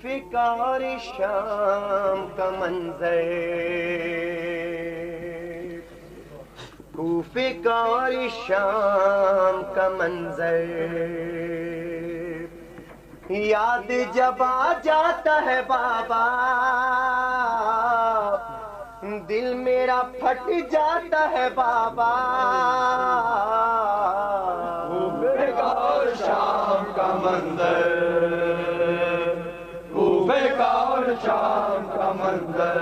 کوفے کا اور شام کا منظر، کوفے کا اور شام کا منظر، یاد جب آ جاتا ہے بابا دل میرا پھٹ جاتا ہے بابا، کوفے کا اور شام کا منظر، کوفے کا اور شام کا منظر،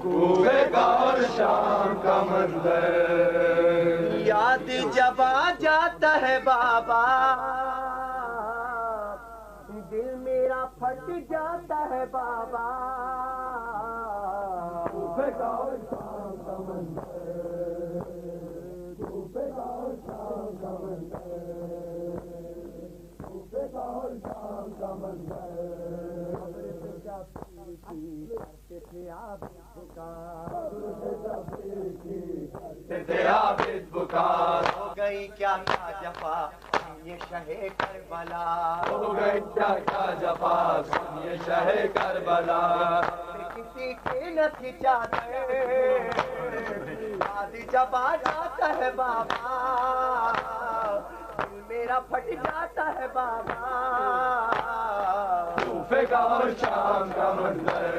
کوفے کا اور شام کا منظر، یاد جب آ جاتا ہے بابا دل میرا پھٹ جاتا ہے بابا، کوفے کا اور شام کا منظر، کوفے کا اور شام کا منظر، کوفے کا اور شام کا منظر، پکار ہو گئی کیا جفا یہ شہ کربلا، ہو گئی کیا جفا یہ شہ کربلا، کسی کے نہ تھی چادر، یاد جب آ جاتا ہے بابا دل میرا پھٹ جاتا ہے بابا، کوفے کا اور شام کا منظر،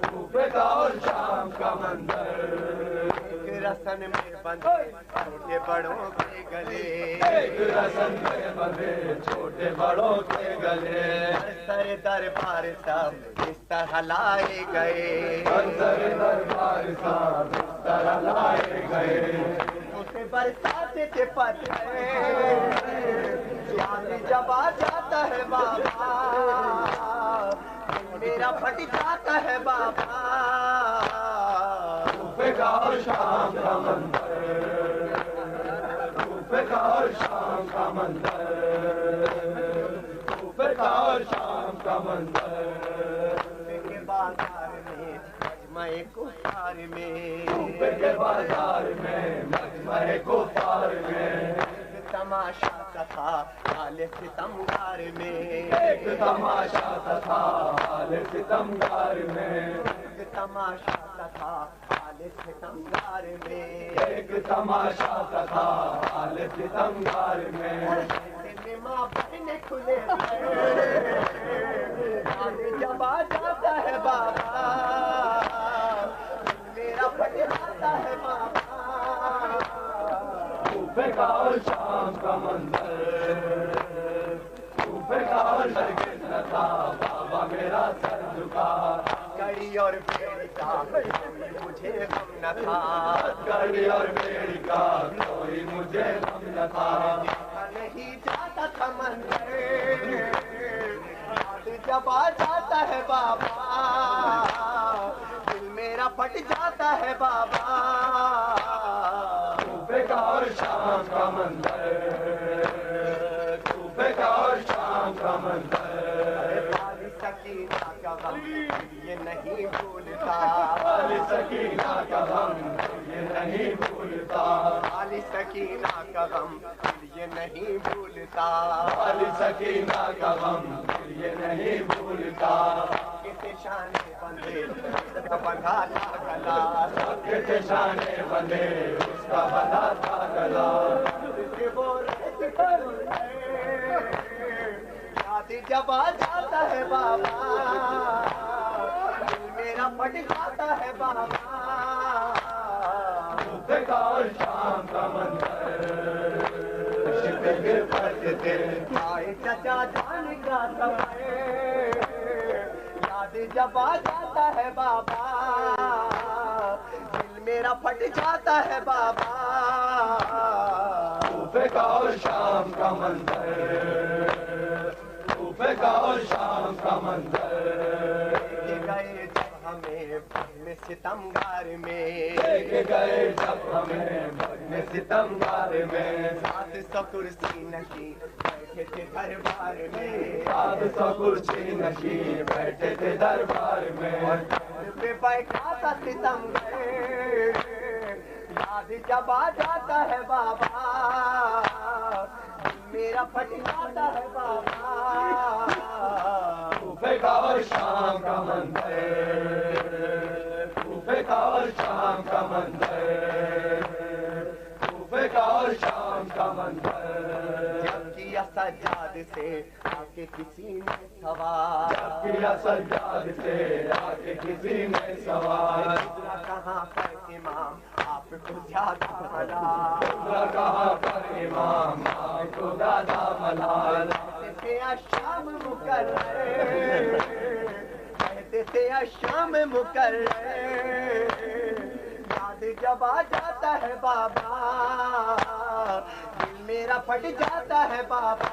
کوفے کا اور شام کا منظر، ایک رسن میں بندھے چھوٹے بڑوں کے گلے، ایک رسن میں بندھے چھوٹے بڑوں کے گلے، سر دربار سب اس طرح لائے گئے، سر دربار صاحب اس طرح لائے گئے، اسے برساتے تھے پتھر، یاد جب آ جاتا ہے بابا دل میرا پھٹ جاتا ہے بابا، کوفے کا اور شام کا منظر، کوفے کا اور شام کا منظر، کوفے کا اور شام کا منظر، کے بازار میں مجمع کفار میں، کوفے کے بازار میں مجمع کفار میں، تماشا تھا حال ستمگار میں، ایک تماشا تھا حال ستمگار میں، تماشا تھا حال ستمگار میں، ایک تماشا تھا حال ستمگار میں، ماں بہن کھلے جب آ جاتا ہے بابا میرا پھٹ جاتا ہے بابا، کوفے کا اور شام کا منظر، کوفے کا اور ہرگز نہ تھا بابا میرا سر جھکا، کڑی اور بھیڑ کا کوئی مجھے غم نہ تھا، کڑی اور بھیڑ کا کوئی مجھے غم نہ تھا، نہیں جاتا تھا منظر، یاد جب آ جاتا ہے بابا دل میرا پھٹ جاتا ہے بابا، کوفے کا اور شام کا منظر، کوفے کا اور شام کا منظر، والی سکینہ کا غم یہ نہیں بھولتا، والی سکینہ کا غم یہ نہیں بھولتا، والی سکینہ کا غم یہ نہیں بھولتا، والی سکینہ کا غم یہ نہیں بھولتا، کسی شانے بندے اس کا بندھا تھا گلا، کتے شانے بندے اس کا بندھا تھا گلا، یاد جب آ جاتا ہے بابا دل میرا پھٹ جاتا ہے بابا، کوفے کا اور شام کا منظر، شپے گر پڑتے تھے، آئے چچا جان کا سمے، یاد جب آ جاتا ہے بابا دل میرا پھٹ جاتا ہے بابا، کوفے کا اور شام کا منظر، کوفے کا اور شام کا منظر، گئے جب ہمیں بھگنے ستمگار میں، گئے جب ہمیں بھگنے ستمگار میں، 700 کرسی نشین بیٹھے تھے دربار میں، 700 کرسی نشین بیٹھے تھے دربار میں، پہ بیٹھا تھا ستمگر، یاد جب آ جاتا ہے بابا دل میرا پھٹ جاتا ہے بابا کوفے کا اور شام کا منظر کوفے کا اور شام کا منظر کوفے کا اور شام کا منظر جب کیا سجاد سے آ کے کسی نے سوال کیا سجاد سے آ کے کسی نے سوال کہاں پر امام آپ کو زیادہ ملال کہاں پر امام آپ کو زیادہ ملال کہتے تھے شام مقرر کہتے تھے شام مقرر یاد جب آ جاتا ہے بابا دل میرا پھٹ جاتا ہے بابا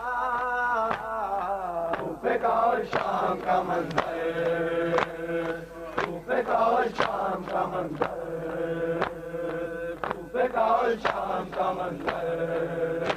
کوفے کا اور شام کا منظر کوفے کا اور شام کا منظر کوفے کا اور شام کا منظر